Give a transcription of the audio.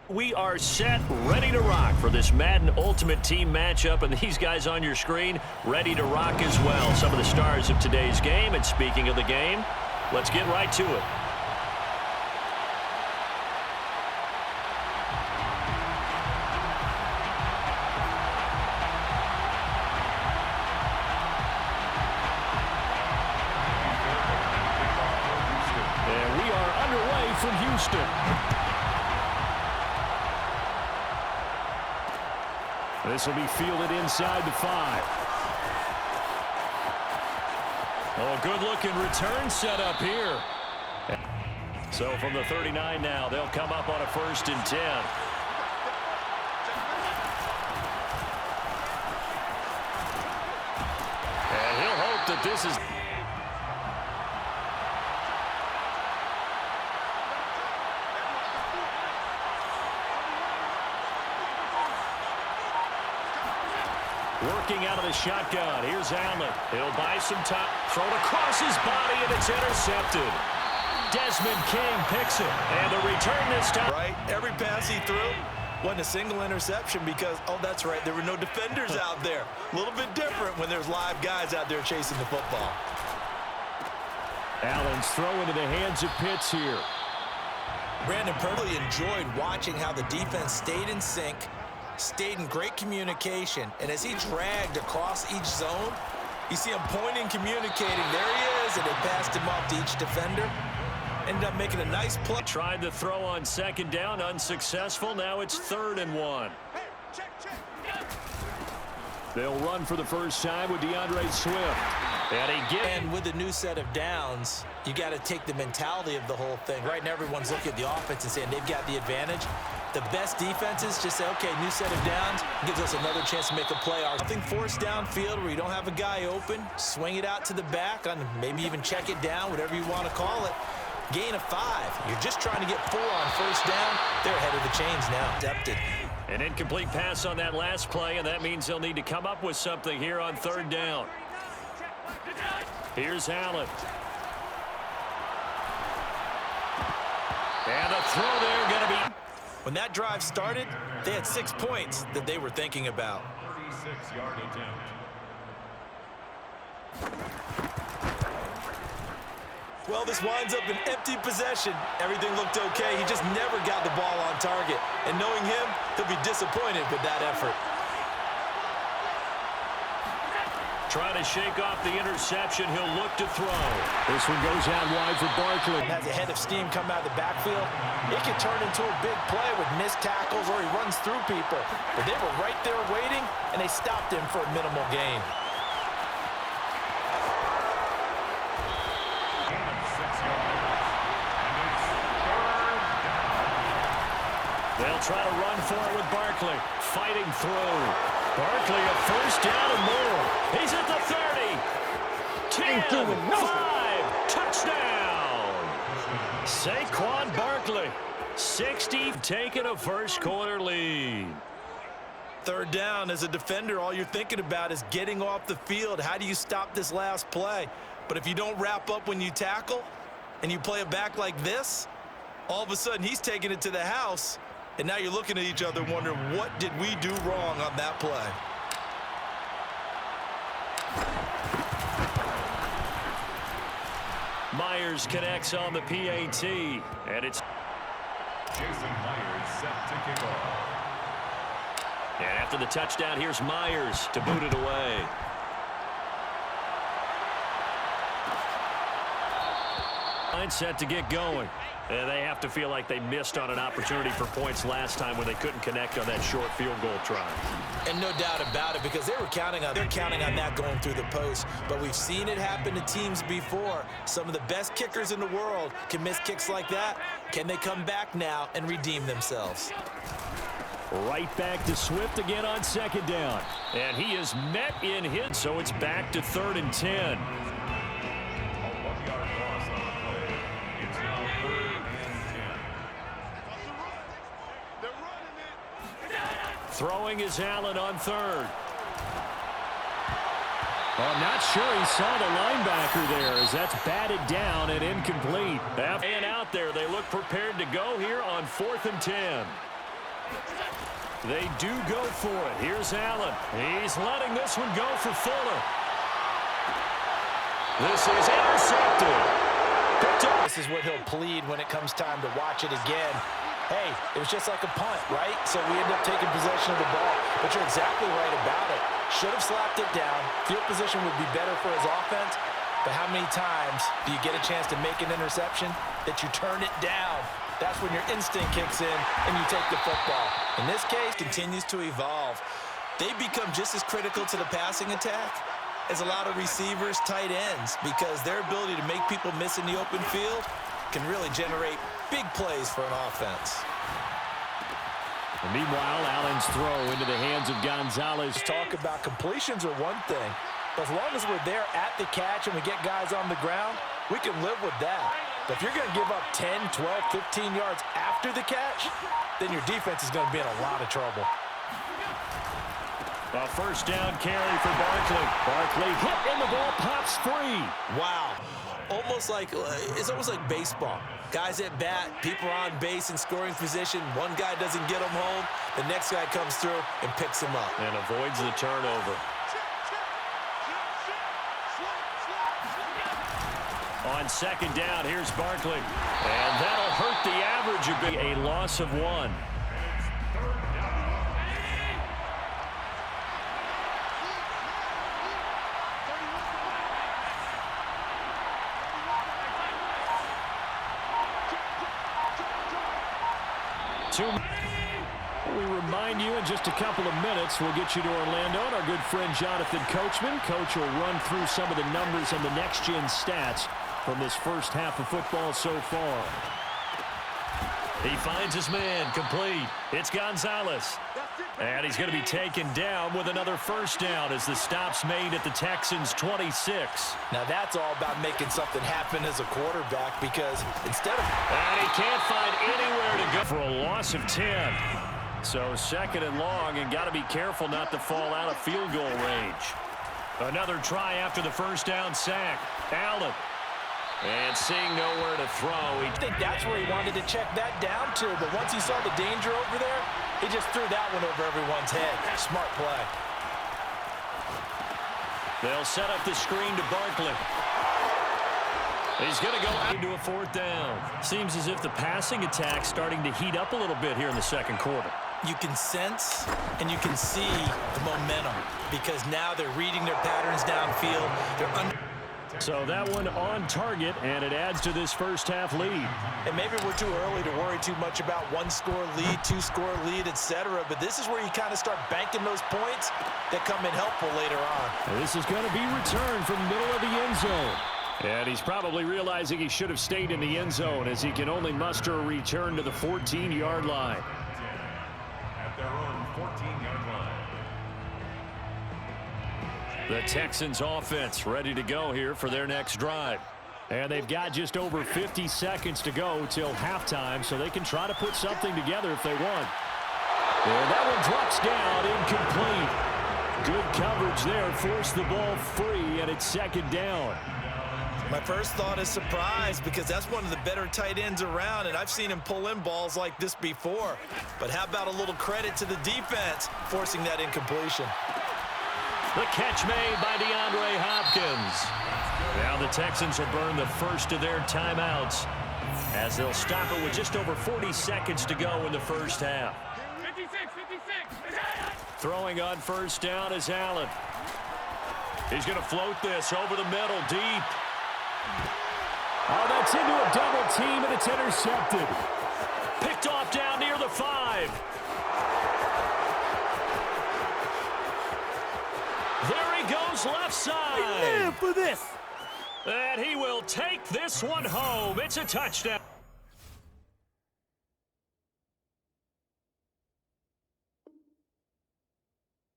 We are set, ready to rock for this Madden Ultimate Team matchup, and these guys on your screen ready to rock as well. Some of the stars of today's game, and speaking of the game, let's get right to it. And we are underway from Houston. This will be fielded inside the 5. Oh, good-looking return set up here. So from the 39 now, they'll come up on a 1st and 10. And he'll hope that this is... Working out of the shotgun. Here's Allen. He'll buy some time. Thrown across his body, and it's intercepted. Desmond King picks it. And the return this time. Right? Every pass he threw wasn't a single interception because, oh, that's right, there were no defenders out there. A little bit different when there's live guys out there chasing the football. Allen's throw into the hands of Pitts here. Brandon Purley enjoyed watching how the defense stayed in sync, stayed in great communication, and as he dragged across each zone, you see him pointing, communicating. There he is, and they passed him off to each defender. Ended up making a nice play. Tried to throw on 2nd down, unsuccessful. Now it's 3rd and 1. They'll run for the first time with DeAndre Swift. And with the new set of downs, you got to take the mentality of the whole thing. Right now, everyone's looking at the offense and saying they've got the advantage. The best defenses just say, okay, new set of downs, gives us another chance to make a play. Something forced downfield where you don't have a guy open, swing it out to the back, on maybe even check it down, whatever you want to call it. Gain of 5. You're just trying to get 4 on 1st down. They're ahead of the chains now. Adapted. An incomplete pass on that last play, and that means they'll need to come up with something here on 3rd down. Here's Allen. And a throw there going to be... When that drive started, they had 6 points that they were thinking about. 36-yard attempt. Well, this winds up an empty possession. Everything looked okay. He just never got the ball on target. And knowing him, he'll be disappointed with that effort. Trying to shake off the interception. He'll look to throw. This one goes out wide for Barkley. Has a head of steam come out of the backfield. It can turn into a big play with missed tackles or he runs through people. But they were right there waiting, and they stopped him for a minimal gain. They'll try to run for it with Barkley. Fighting through. Barkley a 1st down and more. He's at the 30. 10, 5, touchdown. Saquon Barkley. 60, taking a 1st quarter lead. 3rd down, as a defender, all you're thinking about is getting off the field. How do you stop this last play? But if you don't wrap up when you tackle and you play it back like this, all of a sudden he's taking it to the house. And now you're looking at each other wondering, what did we do wrong on that play? Myers connects on the PAT. And it's... Jason Myers set to kick off. And after the touchdown, here's Myers to boot it away. Set to get going. And they have to feel like they missed on an opportunity for points last time when they couldn't connect on that short field goal try. And no doubt about it, because they're counting on that going through the post. But we've seen it happen to teams before. Some of the best kickers in the world can miss kicks like that. Can they come back now and redeem themselves? Right back to Swift again on 2nd down. And he is met in his, so it's back to 3rd and 10. Throwing is Allen on 3rd. Well, I'm not sure he saw the linebacker there as that's batted down and incomplete. And out there, they look prepared to go here on 4th and 10. They do go for it. Here's Allen. He's letting this one go for Fuller. This is intercepted. This is what he'll plead when it comes time to watch it again. Hey, it was just like a punt, right? So we end up taking possession of the ball. But you're exactly right about it. Should have slapped it down. Field position would be better for his offense. But how many times do you get a chance to make an interception that you turn it down? That's when your instinct kicks in and you take the football. In this case, continues to evolve. They become just as critical to the passing attack as a lot of receivers, tight ends, because their ability to make people miss in the open field can really generate big plays for an offense. And meanwhile, Allen's throw into the hands of Gonzalez. Talk about completions are one thing, but as long as we're there at the catch and we get guys on the ground, we can live with that. But if you're going to give up 10, 12, 15 yards after the catch, then your defense is going to be in a lot of trouble. A first down carry for Barkley. Barkley hit and the ball pops free. Wow. It's almost like baseball. Guys at bat, people are on base in scoring position. One guy doesn't get them home. The next guy comes through and picks him up. And avoids the turnover. On second down, here's Barkley. And that'll hurt the average. It'll be a loss of 1. We remind you in just a couple of minutes, we'll get you to Orlando and our good friend Jonathan Coachman. Coach will run through some of the numbers and the next-gen stats from this first half of football so far. He finds his man, complete. It's Gonzalez. And he's going to be taken down with another first down as the stop's made at the Texans' 26. Now that's all about making something happen as a quarterback, because instead of... And he can't find anywhere to go for a loss of 10. So second and long, and got to be careful not to fall out of field goal range. Another try after the first down sack. Allen. And seeing nowhere to throw. I think that's where he wanted to check that down to, but once he saw the danger over there, he just threw that one over everyone's head. Smart play. They'll set up the screen to Barkley. He's going to go into a fourth down. Seems as if the passing attack's starting to heat up a little bit here in the second quarter. You can sense and you can see the momentum, because now they're reading their patterns downfield. So that one on target, and it adds to this first half lead. And maybe we're too early to worry too much about one-score lead, two-score lead, etc. But this is where you kind of start banking those points that come in helpful later on. And this is going to be returned from the middle of the end zone. And he's probably realizing he should have stayed in the end zone, as he can only muster a return to the 14-yard line. At their own 14-yard line. The Texans offense ready to go here for their next drive. And they've got just over 50 seconds to go till halftime, so they can try to put something together if they want. And that one drops down, incomplete. Good coverage there, forced the ball free, and it's second down. My first thought is surprise, because that's one of the better tight ends around, and I've seen him pull in balls like this before. But how about a little credit to the defense forcing that incompletion? The catch made by DeAndre Hopkins. Now the Texans will burn the first of their timeouts, as they'll stop it with just over 40 seconds to go in the first half. 56. Throwing on first down is Allen. He's going to float this over the middle, deep. Oh, that's into a double team, and it's intercepted. Picked off down near the 5. There he goes, left side. We live for this. And he will take this one home. It's a touchdown.